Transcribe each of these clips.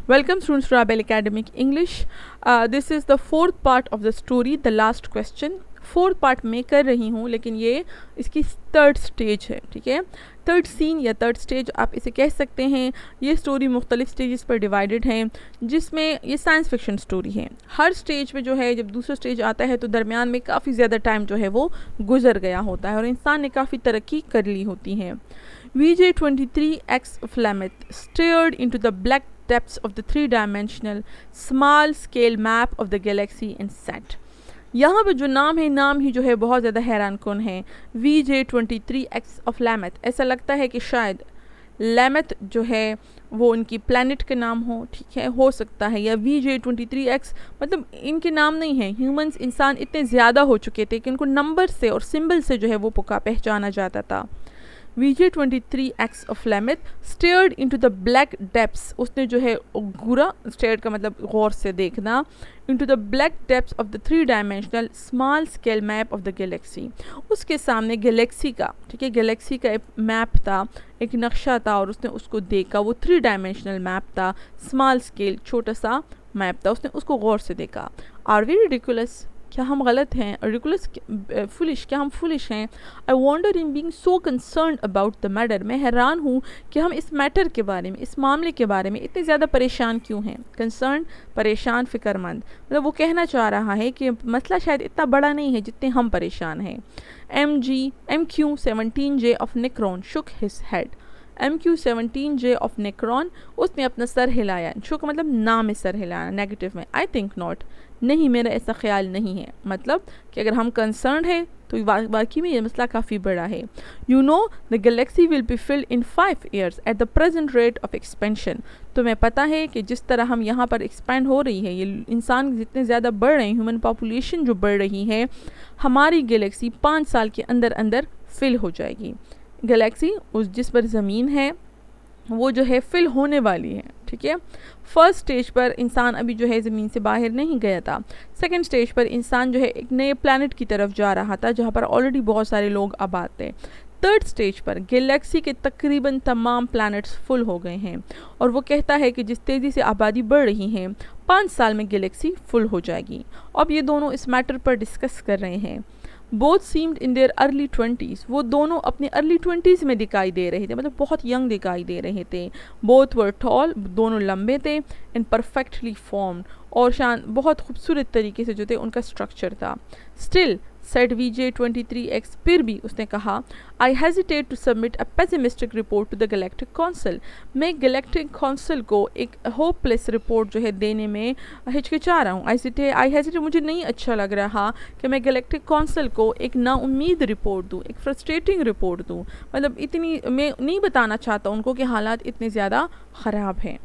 Welcome students to Abel Academic English. This is the fourth part of the story, the last question. Fourth part میں کر رہی ہوں لیکن یہ اس کی تھرڈ سٹیج ہے. ٹھیک ہے, تھرڈ سین یا تھرڈ سٹیج آپ اسے کہہ سکتے ہیں. یہ سٹوری مختلف سٹیجز پر ڈیوائیڈڈ ہیں جس میں یہ سائنس فکشن سٹوری ہے. ہر سٹیج میں جو ہے جب دوسرا سٹیج آتا ہے تو درمیان میں کافی زیادہ ٹائم جو ہے وہ گزر گیا ہوتا ہے اور انسان نے کافی ترقی کر لی ہوتی ہے. VJ23X of Lameth stared into the black depths of the three-dimensional small scale map of the galaxy and said. یہاں پہ جو نام ہے, نام ہی جو ہے بہت زیادہ حیران کن ہے. VJ23X of Lameth, ایسا لگتا ہے کہ شاید لیمتھ جو ہے وہ ان کی پلانٹ کا نام ہو. ٹھیک ہے, ہو سکتا ہے. یا VJ23X مطلب ان کے نام نہیں ہیں. ہیومنز انسان اتنے زیادہ ہو چکے تھے کہ ان کو نمبر سے اور سمبل سے جو ہے وہ پہچانا جاتا تھا. VJ23X of Lameth stared into the black depths, اس نے جو ہے گورا, stared کا مطلب غور سے دیکھنا, into the black depths of the three-dimensional small scale map of the galaxy. اس کے سامنے گلیکسی کا, ٹھیک ہے, گلیکسی کا ایک میپ تھا, ایک نقشہ تھا اور اس نے اس کو دیکھا. وہ 3-dimensional میپ تھا, small scale چھوٹا سا میپ تھا. اس نے اس کو غور سے دیکھا. Are we ridiculous? کیا ہم غلط ہیں؟ ridiculous, foolish, کیا ہم foolish ہیں؟ I wonder in being so concerned about the matter, میں حیران ہوں کہ ہم اس میٹر کے بارے میں, اس معاملے کے بارے میں اتنے زیادہ پریشان کیوں ہیں. concerned, پریشان, فکر مند, مطلب وہ کہنا چاہ رہا ہے کہ مسئلہ شاید اتنا بڑا نہیں ہے جتنے ہم پریشان ہیں. MQ17J of Necron shook his head. MQ17J of Necron, اس نے اپنا سر ہلایا. شو کا مطلب نہ میں سر ہلانا, نیگیٹو میں. I think not, نہیں, میرا ایسا خیال نہیں ہے. مطلب کہ اگر ہم کنسرنڈ ہیں تو واقعی میں یہ مسئلہ کافی بڑا ہے. You know the galaxy will be filled in 5 years at the present rate of expansion. تمہیں پتہ ہے کہ جس طرح ہم یہاں پر ایکسپینڈ ہو رہی ہے, یہ انسان جتنے زیادہ بڑھ رہے ہیں, ہیومن پاپولیشن جو بڑھ رہی ہے, ہماری گلیکسی 5 سال کے اندر اندر فل ہو جائے گی. گلیکسی اس جس پر زمین ہے وہ جو ہے فل ہونے والی ہے. ٹھیک ہے, فرسٹ سٹیج پر انسان ابھی جو ہے زمین سے باہر نہیں گیا تھا. سیکنڈ سٹیج پر انسان جو ہے ایک نئے پلانٹ کی طرف جا رہا تھا جہاں پر آلریڈی بہت سارے لوگ آباد تھے. تھرڈ سٹیج پر گلیکسی کے تقریباً تمام پلانٹس فل ہو گئے ہیں اور وہ کہتا ہے کہ جس تیزی سے آبادی بڑھ رہی ہے 5 سال میں گلیکسی فل ہو جائے گی. اب یہ دونوں اس میٹر پر ڈسکس کر رہے ہیں. both seemed in their early 20s, وہ دونوں اپنے early 20s میں دکھائی دے رہے تھے, مطلب بہت ینگ دکھائی دے رہے تھے. both were tall, دونوں لمبے تھے, and perfectly formed, اور بہت خوبصورت طریقے سے جو تھے ان کا اسٹرکچر تھا. still said VJ23X, پھر بھی اس نے کہا, I hesitate to submit a pessimistic report to the Galactic Council. میں Galactic Council کو ایک hopeless رپورٹ جو ہے دینے میں ہچکچا رہا ہوں. I hesitate, مجھے نہیں اچھا لگ رہا کہ میں Galactic Council کو ایک نا امید رپورٹ دوں, ایک frustrating رپورٹ دوں. مطلب اتنی میں نہیں بتانا چاہتا ان کو کہ حالات اتنے زیادہ خراب ہیں.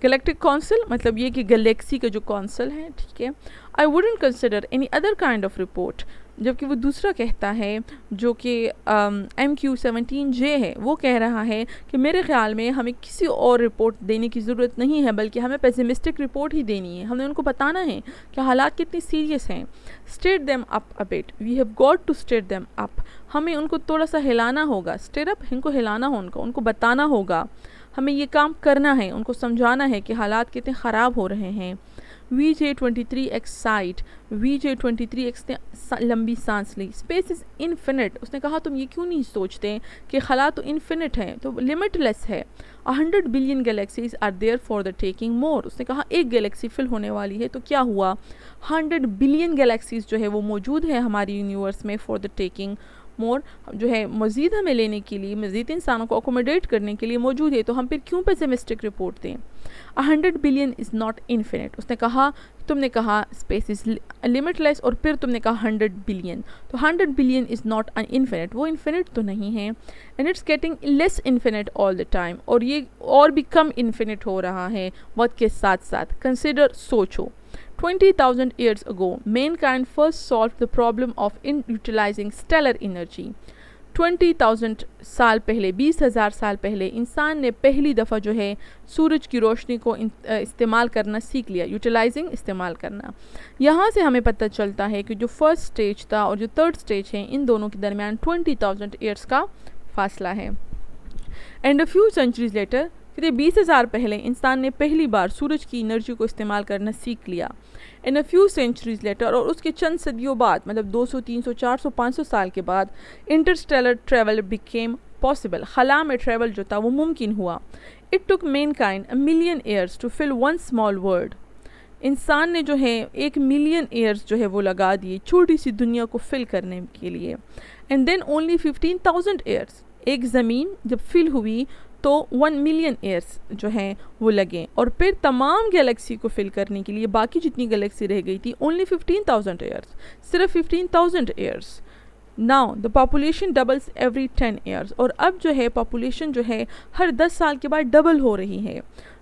گلیکٹک کونسل مطلب یہ کہ گلیکسی کا جو کونسل ہے. ٹھیک ہے, I wouldn't consider any other kind of report. جبکہ وہ دوسرا کہتا ہے جو کہ MQ17J ہے, وہ کہہ رہا ہے کہ میرے خیال میں ہمیں کسی اور رپورٹ دینے کی ضرورت نہیں ہے بلکہ ہمیں پیسیمسٹک رپورٹ ہی دینی ہے. ہم نے ان کو بتانا ہے کہ حالات کتنے سیریس ہیں. state them up a bit, we have got to state them up. ہمیں ان کو تھوڑا سا ہلانا ہوگا. state up, ان کو ہلانا ہو, ان کو بتانا ہوگا. ہمیں یہ کام کرنا ہے, ان کو سمجھانا ہے کہ حالات کتنے خراب ہو رہے ہیں. VJ23X sighed. VJ23X نے لمبی سانس لی. Space is infinite. اس نے کہا تم یہ کیوں نہیں سوچتے کہ خلا تو انفینٹ ہے, تو limitless ہے. 100 billion galaxies are there for the taking more. اس نے کہا ایک گلیکسی فل ہونے والی ہے تو کیا ہوا, 100 billion galaxies جو ہے وہ موجود ہے ہماری یونیورس میں for the taking more, جو ہے مزید ہمیں لینے کے لیے, مزید انسانوں کو اکوموڈیٹ کرنے کے لیے موجود ہے. تو ہم پھر کیوں پیسیمسٹک رپورٹ دیں. 100 billion is not infinite. اس نے کہا, تم نے کہا space is limitless اور پھر تم نے کہا 100 billion. تو 100 billion is not infinite, وہ infinite تو نہیں ہے. and it's getting less infinite all the time, اور یہ اور بھی کم infinite ہو رہا ہے وقت کے ساتھ ساتھ. consider, سوچو. 20,000 years ago, mankind first solved the problem of utilizing stellar energy. 20,000 سال پہلے, 20,000 سال پہلے انسان نے پہلی دفعہ جو ہے سورج کی روشنی کو استعمال کرنا سیکھ لیا. یوٹیلائزنگ, استعمال کرنا. یہاں سے ہمیں پتہ چلتا ہے کہ جو فرسٹ سٹیج تھا اور جو تھرڈ سٹیج ہے ان دونوں کے درمیان 20,000 ایئرس کا فاصلہ ہے. And a few centuries later, کہ 20,000 پہلے انسان نے پہلی بار سورج کی انرجی کو استعمال کرنا سیکھ لیا. In a few centuries later, اور اس کے چند صدیوں بعد مطلب 200 300 400 500 سال کے بعد interstellar travel became possible. خلا میں ٹریول جو تھا وہ ممکن ہوا. It took mankind 1,000,000 years to fill one small world. انسان نے جو ہے 1,000,000 ایئرز جو ہے وہ لگا دیے چھوٹی سی دنیا کو فل کرنے کے لیے. اینڈ دین اونلی 15,000 ایئرس، ایک زمین جب فل ہوئی تو 1,000,000 ایئرس جو ہیں وہ لگے، اور پھر تمام گیلیکسی کو فل کرنے کے لیے باقی جتنی گیلیکسی رہ گئی تھی اونلی 15,000 ایئرس، صرف 15,000 years. Now the population doubles every 10 years, اور اب جو ہے پاپولیشن جو ہے ہر 10 سال کے بعد ڈبل ہو رہی ہے.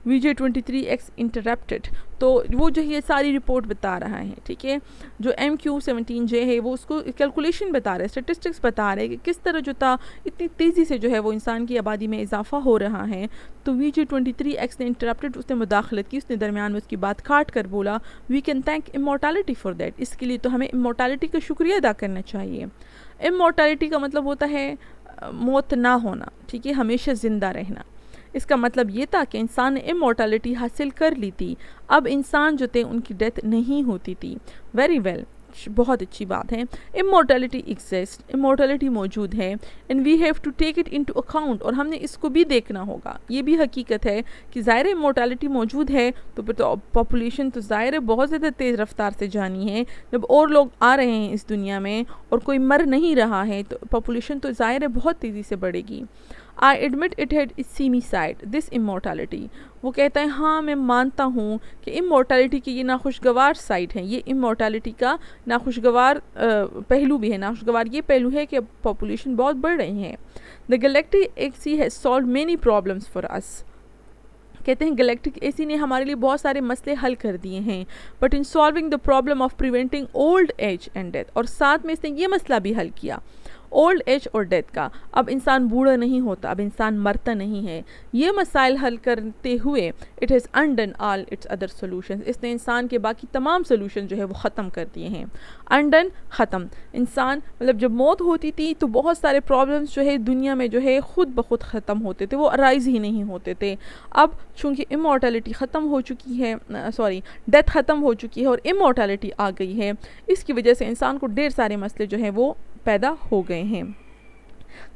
VJ23X انٹرپٹڈ، تو وہ جو یہ ساری رپورٹ بتا رہا ہے، ٹھیک ہے. جو MQ17J ہے وہ اس کو کیلکولیشن بتا رہا ہے، اسٹیٹسٹکس بتا رہے ہیں کہ کس طرح جو تھا اتنی تیزی سے جو ہے وہ انسان کی آبادی میں اضافہ ہو رہا ہے. تو VJ23X نے انٹرپٹڈ، اس نے مداخلت کی، اس نے درمیان میں اس کی بات کاٹ کر بولا we can thank immortality for that, اس کے لیے تو ہمیں امورٹیلٹی کا شکریہ ادا کرنا چاہیے. امورٹیلٹی کا مطلب ہوتا ہے موت نہ ہونا، ٹھیک ہے، ہمیشہ زندہ رہنا. اس کا مطلب یہ تھا کہ انسان نے امورٹیلٹی حاصل کر لی تھی، اب انسان جو تھے ان کی ڈیتھ نہیں ہوتی تھی. ویری ویل، بہت اچھی بات ہے. امورٹیلٹی ایگزسٹ، امورٹیلٹی موجود ہے، and we have to take it into account, اور ہم نے اس کو بھی دیکھنا ہوگا. یہ بھی حقیقت ہے کہ ظاہر امورٹیلٹی موجود ہے تو پھر تو پاپولیشن تو ظاہر بہت زیادہ تیز رفتار سے جانی ہے. جب اور لوگ آ رہے ہیں اس دنیا میں اور کوئی مر نہیں رہا ہے تو پاپولیشن تو ظاہر بہت تیزی سے بڑھے گی. I admit it had its seamy side, this immortality. وہ کہتا ہے ہاں میں مانتا ہوں کہ immortality کی یہ ناخوشگوار سائڈ ہے، یہ immortality کا ناخوشگوار پہلو بھی ہے. ناخوشگوار یہ پہلو ہے کہ پاپولیشن بہت بڑھ رہی ہے. The galactic AC has solved many problems for us. کہتے ہیں گلیکٹک اے سی نے ہمارے لیے بہت سارے مسئلے حل کر دیے ہیں. But in solving the problem of preventing old age and death, اور ساتھ میں اس نے یہ مسئلہ بھی حل کیا اولڈ ایج اور ڈیتھ کا. اب انسان بوڑھا نہیں ہوتا، اب انسان مرتا نہیں ہے. یہ مسائل حل کرتے ہوئے it has ended all its other solutions, اس نے انسان کے باقی تمام سولوشن جو ہے وہ ختم کر دیے ہیں. انڈن، ختم. انسان مطلب جب موت ہوتی تھی تو بہت سارے پرابلمس جو ہے دنیا میں جو ہے خود بخود ختم ہوتے تھے، وہ ارائز ہی نہیں ہوتے تھے. اب چونکہ امورٹیلٹی ختم ہو چکی ہے، ڈیتھ ختم ہو چکی ہے اور امورٹیلٹی آ گئی ہے، اس کی وجہ سے انسان کو ڈھیر سارے مسئلے جو ہیں وہ پیدا ہو گئے ہیں.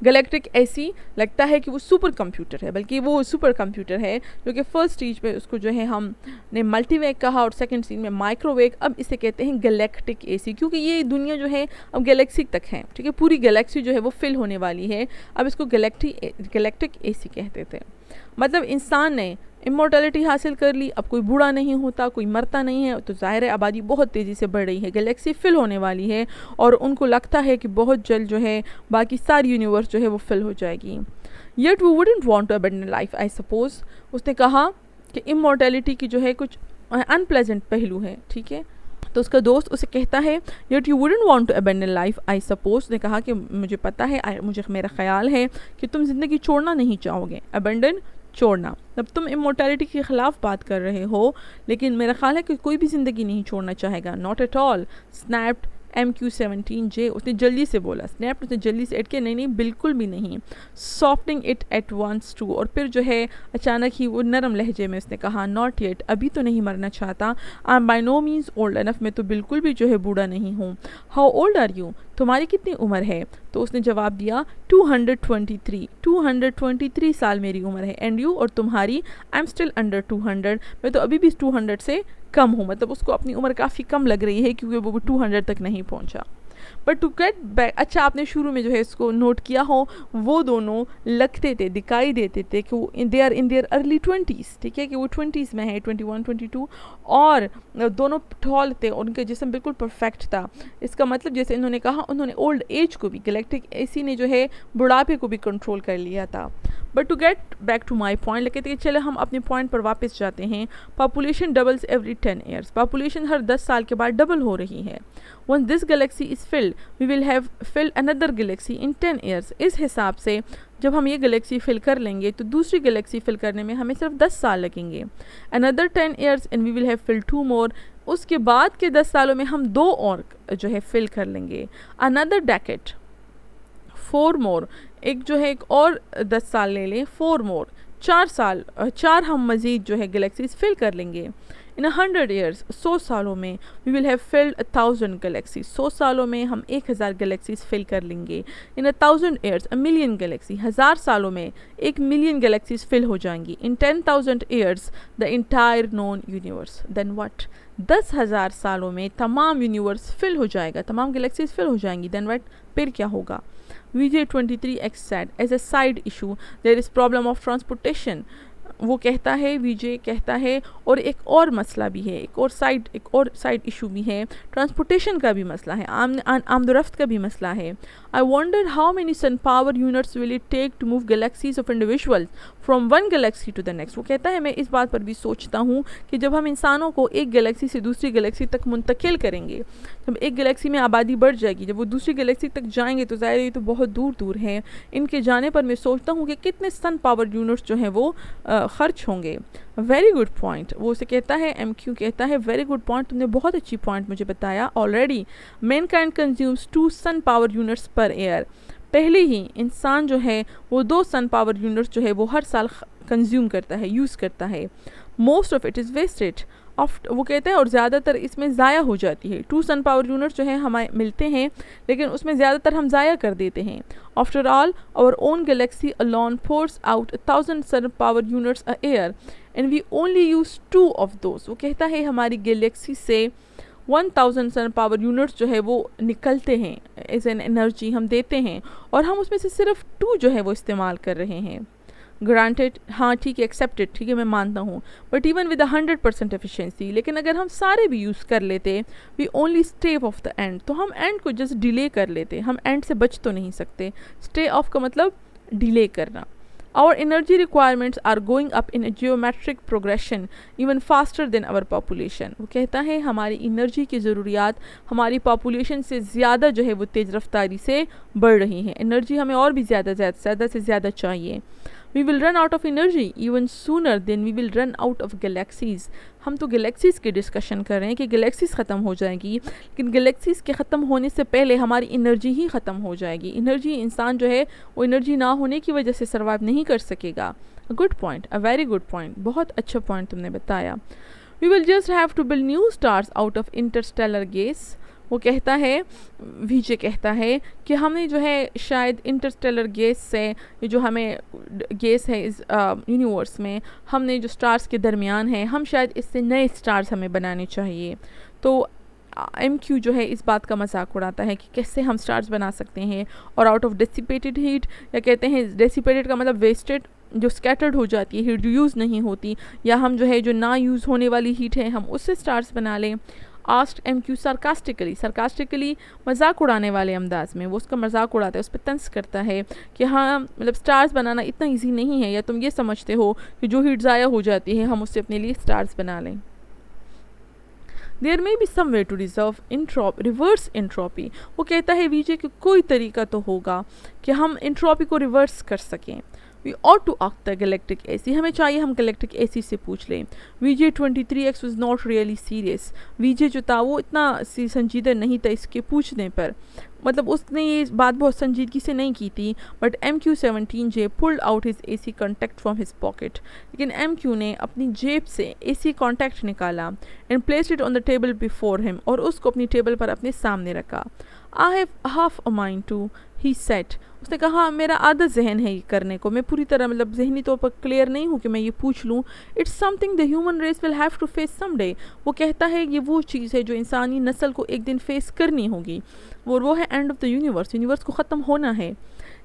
گلیکٹک ایسی لگتا ہے کہ وہ سپر کمپیوٹر ہے، بلکہ وہ سپر کمپیوٹر ہے جو کہ فرسٹ اسٹیج پہ اس کو جو ہے ہم نے ملٹی ویک کہا اور سیکنڈ اسٹیج میں مائکرو ویک. اب اسے کہتے ہیں گلیکٹک اے سی، کیونکہ یہ دنیا جو ہے اب گلیکسی تک ہے، ٹھیک ہے، پوری گلیکسی جو ہے وہ فل ہونے والی ہے. اب اس کو گلیکٹک اے سی کہتے تھے. مطلب انسان نے امورٹیلٹی حاصل کر لی، اب کوئی بوڑھا نہیں ہوتا، کوئی مرتا نہیں ہے، تو ظاہر ہے آبادی بہت تیزی سے بڑھ رہی ہے، گلیکسی فل ہونے والی ہے، اور ان کو لگتا ہے کہ بہت جلد جو ہے باقی ساری یونیورس جو ہے وہ فل ہو جائے گی. Yet we wouldn't want to abandon life I suppose. اس نے کہا کہ امورٹیلٹی کی جو ہے کچھ ان پلیزنٹ پہلو ہے، ٹھیک ہے. تو اس کا دوست اسے کہتا ہے yet you wouldn't want to abandon life I suppose. نے کہا کہ مجھے پتہ ہے، مجھے میرا خیال ہے کہ تم زندگی چھوڑنا نہیں چاہو گے. ابنڈن، چھوڑنا. اب تم امورٹیلٹی کے خلاف بات کر رہے ہو، لیکن میرا خیال ہے کہ کوئی بھی زندگی نہیں چھوڑنا چاہے گا. Not at all. اسنیپڈ MQ17J، اس نے جلدی سے بولا، اسنیپ اس نے جلدی سے ایڈ کیا، نہیں بالکل بھی نہیں. سافٹنگ اٹ ایٹ وانس ٹو، اور پھر جو ہے اچانک ہی وہ نرم لہجے میں اس نے کہا ناٹ یٹ، ابھی تو نہیں مرنا چاہتا. I am by no means old enough, میں تو بالکل بھی جو ہے بوڑھا نہیں ہوں. ہاؤ اولڈ آر یو، تمہاری کتنی عمر ہے؟ تو اس نے جواب دیا 223 سال میری عمر ہے. اینڈ یو، اور تمہاری؟ آئی ایم اسٹل انڈر 200، میں تو ابھی بھی 200 سے کم ہوں. مطلب اس کو اپنی عمر کافی کم لگ رہی ہے کیونکہ وہ 200 تک نہیں پہنچا. بٹ ٹو گیٹ بیک، اچھا آپ نے شروع میں جو ہے اس کو نوٹ کیا ہو، وہ دونوں لگتے تھے، دکھائی دیتے تھے کہ وہ they are in their early 20s، ٹھیک ہے، کہ وہ 20s میں ہے، 21 22، اور دونوں ٹال تھے، ان کا جسم بالکل پرفیکٹ تھا. اس کا مطلب جیسے انہوں نے کہا انہوں نے اولڈ ایج کو بھی، گلیکٹک اے سی نے جو ہے بڑھاپے کو بھی کنٹرول کر لیا تھا. But to get back to my point, کہتے ہیں چلے ہم اپنے پوائنٹ پر واپس جاتے ہیں. Population doubles every 10 years, population ہر 10 سال کے بعد ڈبل ہو رہی ہے. Once this galaxy is filled, we will have filled another galaxy in 10 years. اس حساب سے جب ہم یہ گلیکسی فل کر لیں گے تو دوسری گلیکسی فل کرنے میں ہمیں صرف 10 سال لگیں گے. Another 10 years and we will have filled 2 more. اس کے بعد کے 10 سالوں میں ہم 2 اور جو ہے فل کر لیں گے. Another decade, 4 more. ایک جو ہے ایک اور 10 سال لے لیں، 4 more. چار ہم مزید جو ہے گلیکسیز فل کر لیں گے. In 100 years 100 سالوں میں we will have filled 1000 galaxies. 100 سالوں میں ہم 1000 گلیکسیز فل کر لیں گے. In 1000 years a million galaxy. 1000 سالوں میں 1 ملین گلیکسیز فل ہو جائیں گی. In 10,000 years the entire known universe. Then what? 10,000 سالوں میں تمام یونیورس فل ہو جائے گا, تمام گلیکسیز فل ہو جائیں گی. Then what? پھر کیا ہوگا؟ VJ23X said as a side issue there is problem of transportation. وہ کہتا ہے, وی جے کہتا ہے, اور ایک اور مسئلہ بھی ہے, ایک اور سائڈ ایشو بھی ہے, ٹرانسپورٹیشن کا بھی مسئلہ ہے, آمد و رفت کا بھی مسئلہ ہے. I wondered how many sun power units will it take to move galaxies of individuals from one galaxy to the next. وہ کہتا ہے میں اس بات پر بھی سوچتا ہوں کہ جب ہم انسانوں کو ایک گلیکسی سے دوسری گلیکسی تک منتقل کریں گے, جب ایک گلیکسی میں آبادی بڑھ جائے گی, جب وہ دوسری گلیکسی تک جائیں گے تو ظاہر ہے یہ تو بہت دور دور ہیں, ان کے جانے پر میں سوچتا ہوں کہ کتنے سن پاور یونٹس جو ہیں وہ خرچ ہوں گے. ویری گڈ پوائنٹ, وہ اسے کہتا ہے, ایم کیو کہتا ہے ویری گڈ پوائنٹ, تم نے بہت اچھی پوائنٹ مجھے بتایا. آلریڈی مین کائنڈ کنزیومز 2 سن پاور یونٹس پر ایئر. پہلے ہی انسان جو ہے وہ 2 سن پاور یونٹس جو ہے وہ ہر سال کنزیوم کرتا ہے, یوز کرتا ہے. Most of it is wasted. وہ کہتے ہیں اور زیادہ تر اس میں ضائع ہو جاتی ہے. 2 سن پاور یونٹس جو ہیں ہمیں ملتے ہیں لیکن اس میں زیادہ تر ہم ضائع کر دیتے ہیں. After all our own galaxy alone pours out 1000 sun power units a year and we only use 2 of those. وہ کہتا ہے ہماری گلیکسی سے 1000 سن پاور یونٹس جو ہے وہ نکلتے ہیں ایز این انرجی ہم دیتے ہیں, اور ہم اس میں سے صرف 2 جو ہے وہ استعمال کر رہے ہیں. گرانٹیڈ, ہاں ٹھیک ہے, ایکسیپٹیڈ, ٹھیک ہے میں مانتا ہوں, بٹ ایون ود 100% ایفیشینسی. لیکن اگر ہم سارے بھی یوز کر لیتے, we only stay of the end, تو ہم اینڈ کو جسٹ ڈیلے کر لیتے. ہم اینڈ سے بچ تو نہیں سکتے. اسٹے آف کا مطلب ڈیلے کرنا. Our energy requirements are going up in a geometric progression even faster than our population. وہ کہتا ہے ہماری انرجی کی ضروریات ہماری پاپولیشن سے زیادہ جو ہے وہ تیز رفتاری سے بڑھ رہی ہیں. انرجی ہمیں اور بھی زیادہ سے زیادہ چاہیے. We will run out of energy even sooner than we will run out of galaxies. ہم تو گلیکسیز کی ڈسکشن کر رہے ہیں کہ گلیکسیز ختم ہو جائیں گی, لیکن گلیکسیز کے ختم ہونے سے پہلے ہماری انرجی ہی ختم ہو جائے گی. انرجی, انسان جو ہے وہ انرجی نہ ہونے کی وجہ سے سروائیو نہیں کر سکے گا. Good point, a very good point, بہت اچھا پوائنٹ تم نے بتایا. We will just have to build new stars out of interstellar gas. وہ کہتا ہے, وی جے کہتا ہے کہ ہمیں جو ہے شاید انٹرسٹیلر گیس سے, یہ جو ہمیں گیس ہے اس یونیورس میں, ہم نے جو سٹارز کے درمیان ہیں, ہم شاید اس سے نئے سٹارز ہمیں بنانے چاہیے. تو ایم کیو جو ہے اس بات کا مذاق اڑاتا ہے کہ کیسے ہم سٹارز بنا سکتے ہیں, اور آؤٹ آف ڈیسیپیٹڈ ہیٹ, یا کہتے ہیں ڈیسیپیٹڈ کا مطلب ویسٹڈ, جو اسکیٹرڈ ہو جاتی ہے, ہیٹ یوز نہیں ہوتی, یا ہم جو ہے جو نہ یوز ہونے والی ہیٹ ہے ہم اس سے سٹارز بنا لیں. آسکڈ ایم کیو سارکاسٹیکلی مذاق اڑانے والے انداز میں, وہ اس کا مذاق اڑاتا ہے, اس پہ طنز کرتا ہے کہ ہاں مطلب سٹارز بنانا اتنا ایزی نہیں ہے, یا تم یہ سمجھتے ہو کہ جو ہیٹ ضائع ہو جاتی ہے ہم اس سے اپنے لیے سٹارز بنا لیں. There may be some way to reverse entropy. وہ کہتا ہے وی جے کہ کوئی طریقہ تو ہوگا کہ ہم انٹروپی کو ریورس کر سکیں. We ought to ask the galactic AC. ہمیں چاہیے ہم galactic AC سے پوچھ لیں. VJ23X was not really serious. VJ جو تھا وہ اتنا سنجیدہ نہیں تھا اس کے پوچھنے پر, مطلب اس نے یہ بات بہت سنجیدگی سے نہیں کی تھی. But MQ17J pulled out his AC contact from his pocket. لیکن MQ نے اپنی جیب سے AC contact نکالا and placed it on the table before him, اور اس کو اپنی ٹیبل پر اپنے سامنے رکھا. I have half a mind to, he said. اس نے کہا میرا آدھا ذہن ہے یہ کرنے کو, میں پوری طرح مطلب ذہنی طور پر کلیئر نہیں ہوں کہ میں یہ پوچھ لوں. It's something the human race will have to face someday. وہ کہتا ہے یہ وہ چیز ہے جو انسانی نسل کو ایک دن فیس کرنی ہوگی, وہ ہے and of the universe, universe کو ختم ہونا ہے.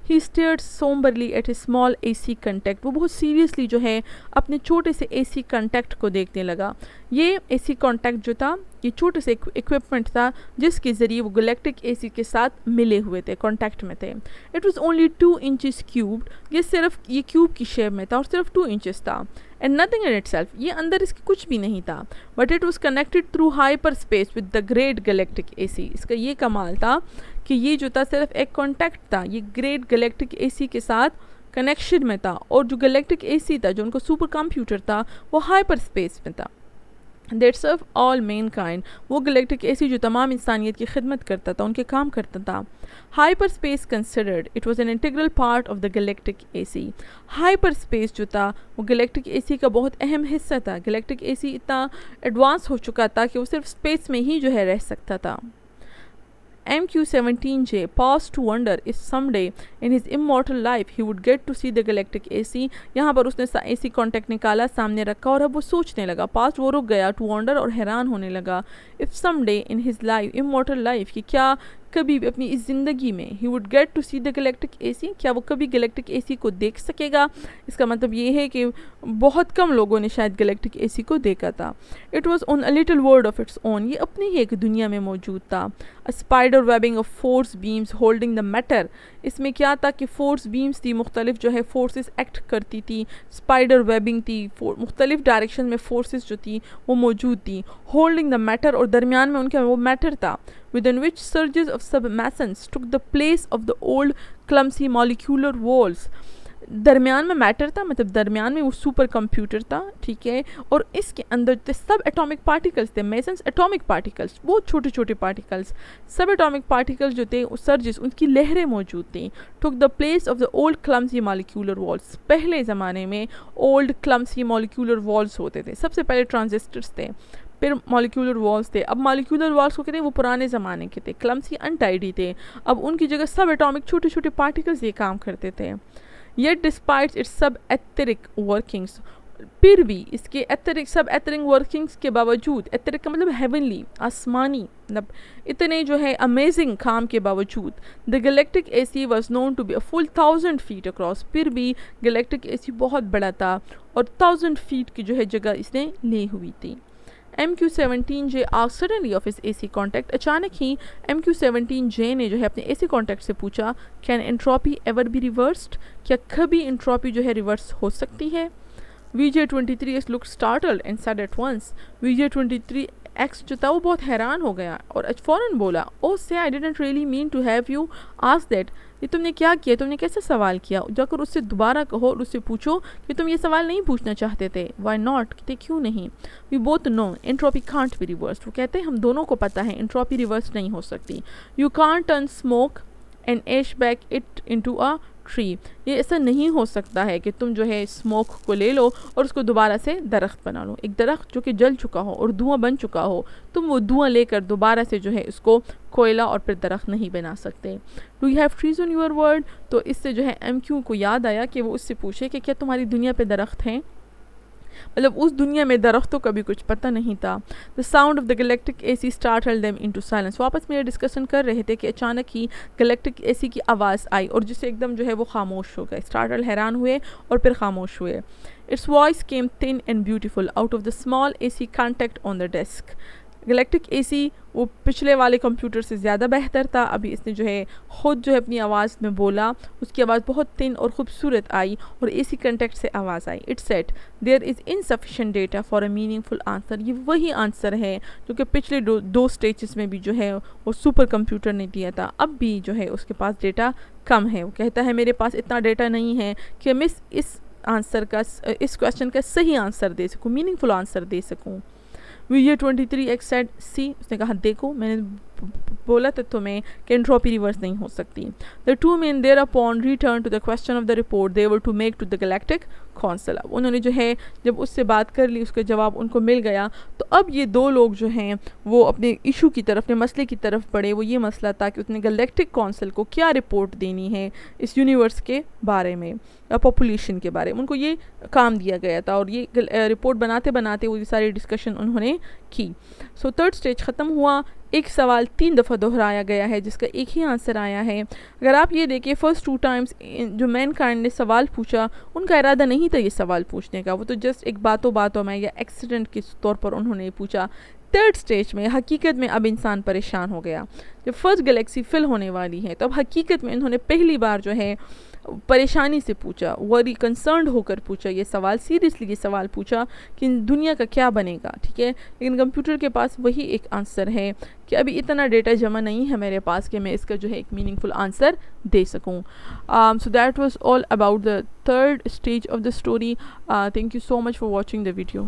He stared somberly at his small AC contact. وہ بہت سیریسلی جو ہے اپنے چھوٹے سے AC contact کو دیکھنے لگا. یہ AC contact جو تھا یہ چھوٹے سے equipment تھا جس کے ذریعے وہ گلیکٹک AC کے ساتھ ملے ہوئے تھے, کانٹیکٹ میں تھے. It was only 2 inches cubed. یہ صرف یہ کیوب کی شیپ میں تھا اور صرف 2 inches تھا. And nothing in itself. یہ اندر اس کے کچھ بھی نہیں تھا. But it was connected through hyperspace with the great galactic AC. اس کا یہ کمال تھا کہ یہ جو تھا صرف ایک کانٹیکٹ تھا, یہ گریٹ گلیکٹک AC کے ساتھ کنیکشن میں تھا, اور جو گلیکٹک AC تھا جو ان کو سپر کمپیوٹر تھا وہ ہائپر اسپیس میں تھا. that serve all mankind. وہ گلیکٹک اے سی جو تمام انسانیت کی خدمت کرتا تھا، ان کے کام کرتا تھا. Hyperspace considered it was an integral part of the galactic A C. Hyperspace جو تھا وہ گلیکٹک اے سی کا بہت اہم حصہ تھا. گلیکٹک اے سی اتنا ایڈوانس ہو چکا تھا کہ وہ صرف اسپیس میں ہی جو ہے رہ سکتا تھا. MQ-17J paused to wonder if someday in his immortal life he would get to see the galactic AC. یہاں پر اس نے اے سی کانٹیکٹ نکالا، سامنے رکھا، اور اب وہ سوچنے لگا. پاسٹ وہ رک گیا، ٹو وانڈر اور حیران ہونے لگا. if someday in his life immortal life کہ کیا کبھی بھی اپنی اس زندگی میں he would get to see the galactic AC، کیا وہ کبھی گلیکٹک اے سی کو دیکھ سکے گا. اس کا مطلب یہ ہے کہ بہت کم لوگوں نے شاید گلیکٹک اے سی کو دیکھا تھا. it was on a little world of its own، یہ اپنی ہی ایک دنیا میں موجود تھا. a spider webbing of force beams holding the matter، اس میں کیا تھا کہ فورس بیمز تھی، مختلف جو ہے فورسز ایکٹ کرتی تھی. اسپائڈر ویبنگ تھی، مختلف ڈائریکشن میں فورسز جو تھی وہ موجود تھی. ہولڈنگ دا میٹر، اور درمیان میں ان کا وہ میٹر تھا. within which surges of submasons took the place of the old clumsy molecular walls. درمیان میں میٹر تھا، مطلب درمیان میں وہ سپر کمپیوٹر تھا، ٹھیک ہے، اور اس کے اندر سب ایٹامک پارٹیکلز تھے. میسنس ایٹامک پارٹیکلز، بہت چھوٹے چھوٹے پارٹیکلز، سب ایٹامک پارٹیکلز جو تھے سرجز، ان کی لہریں موجود تھیں. Took the place of the old clumsy molecular walls. پہلے زمانے میں اولڈ کلمسی مالیکولر والز ہوتے تھے. سب سے پہلے ٹرانزسٹرز تھے، پھر مالیکولر والز تھے. اب مالیکولر والز کو کہتے ہیں وہ پرانے زمانے کے تھے، کلمسی انٹائیڈی تھے. اب ان کی جگہ سب ایٹامک چھوٹے چھوٹے پارٹیکلز یہ کام کرتے تھے. Yet despite its sub-etheric workings، پھر بھی اس کے سب ایتھرک ورکنگز کے باوجود، ایتھرک کا مطلب ہیونلی، آسمانی، مطلب اتنے جو ہے امیزنگ کام کے باوجود، the galactic A C was known to be a full 1000 feet across. پھر بھی گلیکٹک اے سی بہت بڑا تھا اور 1000 feet کی جو ہے جگہ اس نے لی ہوئی تھی. MQ-17J asked suddenly of his AC contact. اچانک ہی MQ-17J نے جو ہے اپنے AC contact سے پوچھا، can entropy ever be reversed؟ کیا کبھی انٹروپی جو ہے ریورس ہو سکتی ہے؟ VJ-23X looked startled and said at once. VJ-23X جو تھا وہ بہت حیران ہو گیا اور فوراً بولا، oh say I didn't really mean to have you ask that. یہ تم نے کیا کیا، تم نے کیسے سوال کیا؟ جا کر اس سے دوبارہ کہو اور اس سے پوچھو کہ تم یہ سوال نہیں پوچھنا چاہتے تھے. why not؟ کہتے کیوں نہیں؟ we both know entropy can't be reversed. وہ کہتے ہیں ہم دونوں کو پتہ ہے انٹروپی ریورس نہیں ہو سکتی. you can't turn smoke and ash back it into a tree. یہ ایسا نہیں ہو سکتا ہے کہ تم جو ہے اسموک کو لے لو اور اس کو دوبارہ سے درخت بنا لو. ایک درخت جو کہ جل چکا ہو اور دھواں بن چکا ہو، تم وہ دھواں لے کر دوبارہ سے جو ہے اس کو کوئلہ اور پھر درخت نہیں بنا سکتے. Do you have trees on your world? تو اس سے جو ہے MQ کو یاد آیا کہ وہ اس سے پوچھے کہ کیا تمہاری دنیا پہ درخت ہیں؟ مطلب اس دنیا میں درختوں کا بھی کچھ پتہ نہیں تھا. The sound of the galactic AC startled them into silence. واپس میں ڈسکشن کر رہے تھے کہ اچانک ہی گلیکٹک اے سی کی آواز آئی اور جسے ایک دم جو ہے وہ خاموش ہو گئے. startled حیران ہوئے اور پھر خاموش ہوئے. Its voice came thin and beautiful out of the small AC contact on the desk. Galactic A C وہ پچھلے والے کمپیوٹر سے زیادہ بہتر تھا. ابھی اس نے جو ہے خود جو ہے اپنی آواز میں بولا، اس کی آواز بہت تhin اور خوبصورت آئی اور اے سی کنٹیکٹ سے آواز آئی. It said there is insufficient data for a meaningful answer. یہ وہی آنسر ہے جو کہ پچھلے دو سٹیجز میں بھی جو ہے وہ سپر کمپیوٹر نے دیا تھا. اب بھی جو ہے اس کے پاس ڈیٹا کم ہے. وہ کہتا ہے میرے پاس اتنا ڈیٹا نہیں ہے کہ میں اس آنسر کا، اس کویسچن کا صحیح آنسر دے سکوں، میننگ فل آنسر دے سکوں. VJ-23X said, see، اس نے کہا دیکھو میں نے بولا تھا تمہیں کہ انٹروپی ریورس نہیں ہو سکتی. The two men thereupon returned to the question of the report they were to make to the galactic council. اب انہوں نے جو ہے جب اس سے بات کر لی، اس کا جواب ان کو مل گیا، تو اب یہ دو لوگ جو ہیں وہ اپنے ایشو کی طرف، اپنے مسئلے کی طرف بڑھے. وہ یہ مسئلہ تھا کہ اس نے گلیکٹک کونسل کو کیا رپورٹ دینی ہے اس یونیورس کے بارے میں، پاپولیشن کے بارے میں. ان کو یہ کام دیا گیا تھا اور یہ رپورٹ بناتے بناتے وہ ساری ڈسکشن انہوں نے کی. سو تھرڈ سٹیج ختم ہوا. ایک سوال 3 دفعہ دہرایا گیا ہے جس کا ایک ہی آنسر آیا ہے. اگر آپ یہ دیکھیں فرسٹ 2 ٹائمز جو مین کائنڈ نے سوال پوچھا، ان کا ارادہ نہیں تھا یہ سوال پوچھنے کا، وہ تو جسٹ ایک باتوں میں یا ایکسیڈنٹ کے طور پر انہوں نے پوچھا. تھرڈ سٹیج میں حقیقت میں اب انسان پریشان ہو گیا. جب فرسٹ گلیکسی فل ہونے والی ہے تو اب حقیقت میں انہوں نے پہلی بار جو ہے پریشانی سے پوچھا، وری کنسرنڈ ہو کر پوچھا یہ سوال، سیریسلی یہ سوال پوچھا کہ دنیا کا کیا بنے گا، ٹھیک ہے. لیکن کمپیوٹر کے پاس وہی ایک آنسر ہے کہ ابھی اتنا ڈیٹا جمع نہیں ہے میرے پاس کہ میں اس کا جو ہے ایک میننگ فل آنسر دے سکوں. So that was all about the third stage of the story. Thank you so much for watching the video.